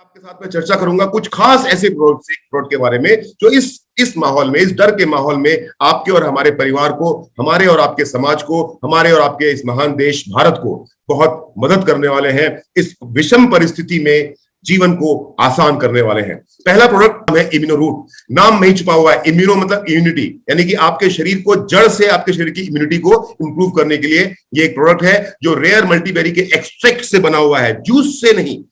आपके साथ में चर्चा करूंगा कुछ खास ऐसे प्रोडक्ट के बारे में जो इस माहौल में, इस डर के माहौल में आपके और हमारे परिवार को, हमारे और आपके समाज को, हमारे और आपके इस महान देश भारत को बहुत मदद करने वाले हैं। इस विषम परिस्थिति में जीवन को आसान करने वाले हैं। पहला प्रोडक्ट है इम्यूनो रूट। नाम में ही छुपा हुआ है, इम्यूनो मतलब इम्यूनिटी, यानी कि आपके शरीर को जड़ से आपके शरीर की इम्यूनिटी को इंप्रूव करने के लिए ये एक प्रोडक्ट है जो रेयर मल्टीबेरी के एक्सट्रैक्ट से बना हुआ है, जूस से नहीं।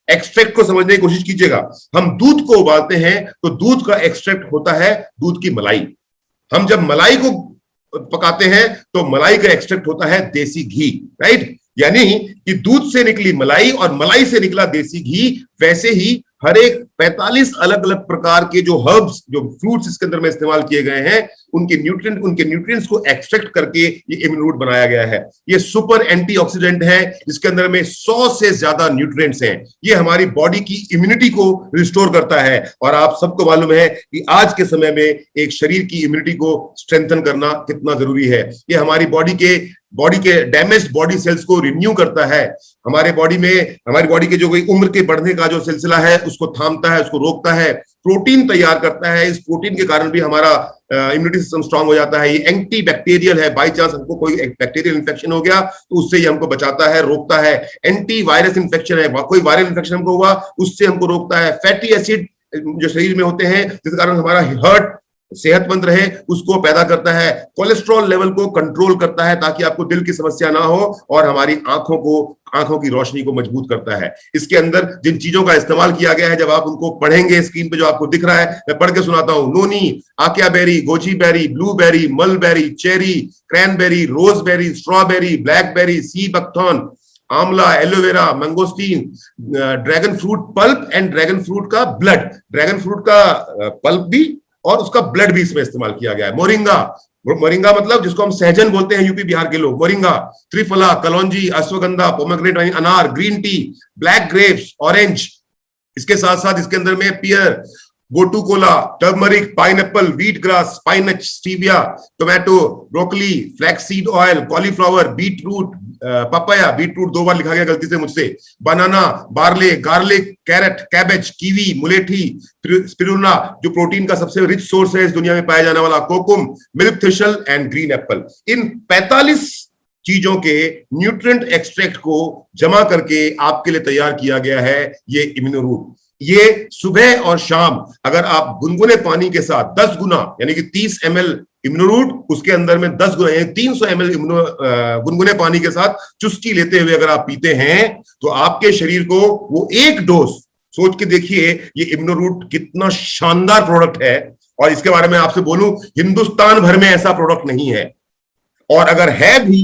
एक्सट्रैक्ट को समझने की कोशिश कीजिएगा। हम दूध को उबालते हैं तो दूध का एक्सट्रैक्ट होता है दूध की मलाई। हम जब मलाई को पकाते हैं तो मलाई का एक्सट्रैक्ट होता है देसी घी, राइट। यानी कि दूध से निकली मलाई और मलाई से निकला देसी घी। वैसे ही हर एक 45 अलग अलग प्रकार के जो हर्ब्स, जो फ्रूट्स इसके अंदर में इस्तेमाल किए गए हैं, उनके न्यूट्रिएंट्स को एक्सट्रैक्ट करके ये इम्यून रूट बनाया गया है। ये सुपर एंटीऑक्सीडेंट है जिसके अंदर में 100 से ज्यादा न्यूट्रिएंट्स हैं। ये हमारी बॉडी की इम्यूनिटी को रिस्टोर करता है। और आप सबको मालूम है कि आज के समय में एक शरीर की इम्यूनिटी को स्ट्रेंथन करना कितना जरूरी है। ये हमारी बॉडी के डैमेज्ड बॉडी सेल्स को रिन्यू करता है। हमारी बॉडी के जो कोई उम्र के बढ़ने का जो सिलसिला है उसको थामता है, उसको रोकता है। प्रोटीन तैयार करता है। इस प्रोटीन के कारण भी हमारा इम्यूनिटी सिस्टम स्ट्रांग हो जाता है। ये एंटी बैक्टीरियल है। बाई चांस हमको कोई बैक्टीरियल इन्फेक्शन हो गया तो उससे ये हमको बचाता है, रोकता है। एंटी वायरस इन्फेक्शन है, कोई वायरल इन्फेक्शन हमको हुआ उससे हमको रोकता है। फैटी एसिड जो शरीर में होते हैं जिसके कारण हमारा हार्ट सेहतमंद रहे उसको पैदा करता है। कोलेस्ट्रॉल लेवल को कंट्रोल करता है ताकि आपको दिल की समस्या ना हो। और हमारी आंखों की रोशनी को मजबूत करता है। इसके अंदर जिन चीजों का इस्तेमाल किया गया है, जब आप उनको पढ़ेंगे, स्क्रीन पे जो आपको दिख रहा है मैं पढ़ के सुनाता हूं। Noni, acai berry, goji berry, blueberry, mulberry, cherry, cranberry, roseberry, strawberry, blackberry, sea buckthorn, amla, aloe vera, mangosteen, dragon fruit pulp and dragon fruit का ब्लड। ड्रैगन फ्रूट का पल्प भी और उसका ब्लड भी इसमें इस्तेमाल किया गया है। मोरिंगा मतलब जिसको हम सहजन बोलते हैं यूपी बिहार के लोग, मोरिंगा, त्रिफला, कलौंजी, अश्वगंधा, पोमेग्रेनेट, अनार, green tea, black grapes, orange. इसके साथ साथ इसके अंदर में pear, gotu kola, turmeric, pineapple, wheat grass, spinach, stevia, tomato, broccoli, flaxseed oil, cauliflower, beetroot, papaya, beetroot 2 बार लिखा गया गलती से मुझसे, banana, barley, garlic, carrot, cabbage, kiwi, mulethi, spirulina जो प्रोटीन का सबसे रिच सोर्स है इस दुनिया में पाया जाने वाला, kokum, milk thistle and green apple. इन 45 चीजों के न्यूट्रिएंट एक्सट्रैक्ट को जमा करके आपके लिए तैयार किया गया है ये इम्यूनो रूट। ये सुबह और शाम अगर आप गुनगुने पानी के साथ 10 गुना यानी कि 30 ml इम्यूनो रूट, उसके अंदर में 10 गुना यानी 300 ml गुनगुने पानी के साथ चुस्की लेते हुए अगर आप पीते हैं तो आपके शरीर को वो एक डोज, सोच के देखिए ये इम्यूनो रूट कितना शानदार प्रोडक्ट है। और इसके बारे में आपसे बोलूं, हिंदुस्तान भर में ऐसा प्रोडक्ट नहीं है। और अगर है भी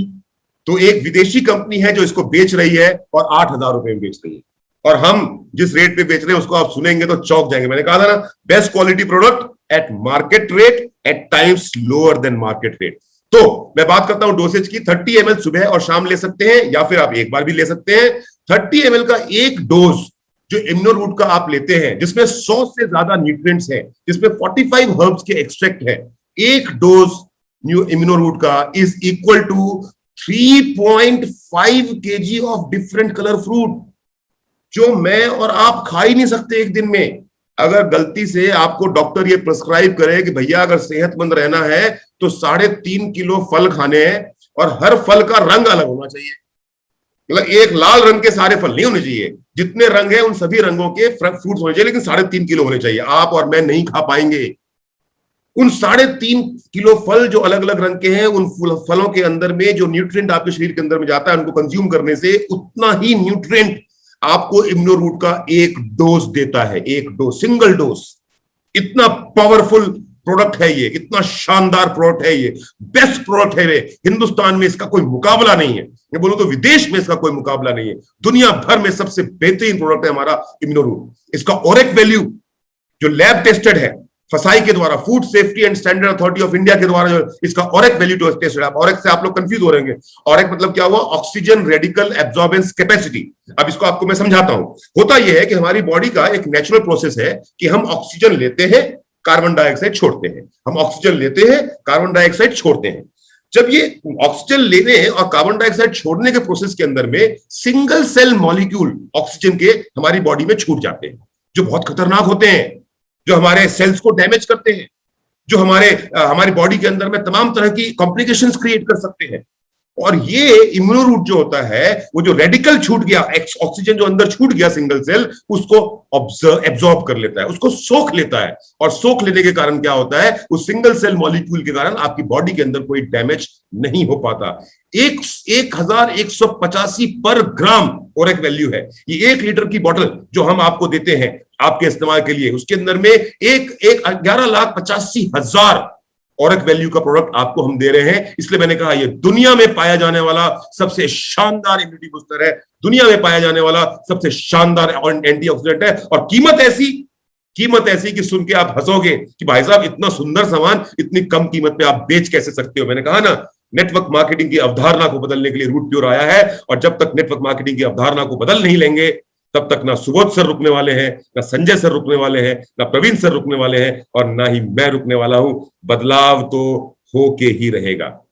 तो एक विदेशी कंपनी है जो इसको बेच रही है और 8,000 रुपए में बेच रही है। और हम जिस रेट पे बेच रहे हैं उसको आप सुनेंगे तो चौंक जाएंगे। मैंने कहा था ना, best quality product at market rate, at times lower than market rate. तो मैं बात करता हूं डोसेज की। 30 ml सुबह और शाम ले सकते हैं या फिर आप एक बार भी ले सकते हैं। 30 ml का एक डोज जो इम्यूनो रूट का आप लेते हैं, जिसमें 100 से ज्यादा न्यूट्रिएंट्स हैं, जिसमें 45 हर्ब्स के एक्सट्रैक्ट है, एक डोज इम्यूनो रूट का is equal to 3.5 kg of different colour fruit, जो मैं और आप खा ही नहीं सकते एक दिन में। अगर गलती से आपको डॉक्टर ये प्रिस्क्राइब करे कि भैया अगर सेहतमंद रहना है तो 3.5 किलो फल खाने हैं और हर फल का रंग अलग होना चाहिए। मतलब एक लाल रंग के सारे फल नहीं होने चाहिए, जितने रंग हैं उन सभी रंगों के फ्रूट्स होने चाहिए, लेकिन 3.5 किलो होने चाहिए। आप और मैं नहीं खा पाएंगे उन 3.5 किलो फल जो अलग अलग रंग के हैं। उन फलों के अंदर में जो न्यूट्रिएंट आपके शरीर के अंदर में जाता है, उनको कंज्यूम करने से उतना ही न्यूट्रिएंट आपको इम्यूनो रूट का एक डोज देता है। एक डोज, सिंगल डोज। इतना पावरफुल प्रोडक्ट है ये, इतना शानदार प्रोडक्ट है ये, बेस्ट प्रोडक्ट है ये। हिंदुस्तान में इसका कोई मुकाबला नहीं है, मैं बोलूं तो विदेश में इसका कोई मुकाबला नहीं है। दुनिया भर में सबसे बेहतरीन प्रोडक्ट है हमारा इम्यूनो रूट। इसका ओरेक वैल्यू जो लैब टेस्टेड है फसाई के द्वारा, food safety and standard authority of India के द्वारा जो इसका ऑरेक वैल्यू टेस्टेड है। ऑरेक से आप लोग कंफ्यूज हो रहेंगे। ऑरेक मतलब क्या हुआ? Oxygen radical absorbance capacity. अब इसको आपको मैं समझाता हूं। होता यह है कि हमारी बॉडी का एक नेचुरल प्रोसेस है कि हम ऑक्सीजन लेते हैं, कार्बन डाइऑक्साइड छोड़ते हैं। हम ऑक्सीजन लेते हैं, कार्बन डाइऑक्साइड छोड़ते हैं। जब ये ऑक्सीजन लेने और कार्बन डाइऑक्साइड छोड़ने के प्रोसेस के अंदर में सिंगल सेल मॉलिक्यूल ऑक्सीजन के हमारी बॉडी में छूट जाते हैं, जो बहुत खतरनाक होते हैं, जो हमारे सेल्स को डैमेज करते हैं, जो हमारी बॉडी के अंदर में तमाम तरह की कॉम्प्लिकेशंस क्रिएट कर सकते हैं। और ये इम्यूनो रूट जो होता है, वो जो रेडिकल छूट गया, ऑक्सीजन जो अंदर छूट गया सिंगल सेल, उसको एब्जॉर्ब कर लेता है, उसको सोख लेता है। और सोख लेने के कारण क्या होता है, उस सिंगल सेल मॉलिक्यूल के कारण आपकी बॉडी के अंदर कोई डैमेज नहीं हो पाता। 1185 पर ग्राम ओरेक वैल्यू है। ये 1 लीटर की बोतल जो हम आपको देते हैं आपके इस्तेमाल के लिए, उसके अंदर में 11,85,000 ओरेक वैल्यू का प्रोडक्ट आपको हम दे रहे हैं। इसलिए मैंने कहा ये दुनिया में पाया जाने वाला सबसे शानदार इम्यूनिटी बूस्टर है, दुनिया में पाया जाने वाला सबसे शानदार एंटीऑक्सीडेंट है। और कीमत ऐसी कि सुन के आप हंसोगे कि भाई साहब इतना सुंदर सामान इतनी कम कीमत पे आप बेच कैसे सकते हो। मैंने कहा ना, नेटवर्क मार्केटिंग की अवधारणा को बदलने के लिए रूट प्योर आया है। और जब तक नेटवर्क मार्केटिंग की अवधारणा को बदल नहीं लेंगे, तब तक ना सुबोध सर रुकने वाले हैं, ना संजय सर रुकने वाले हैं, ना प्रवीण सर रुकने वाले हैं, और ना ही मैं रुकने वाला हूं। बदलाव तो होके ही रहेगा।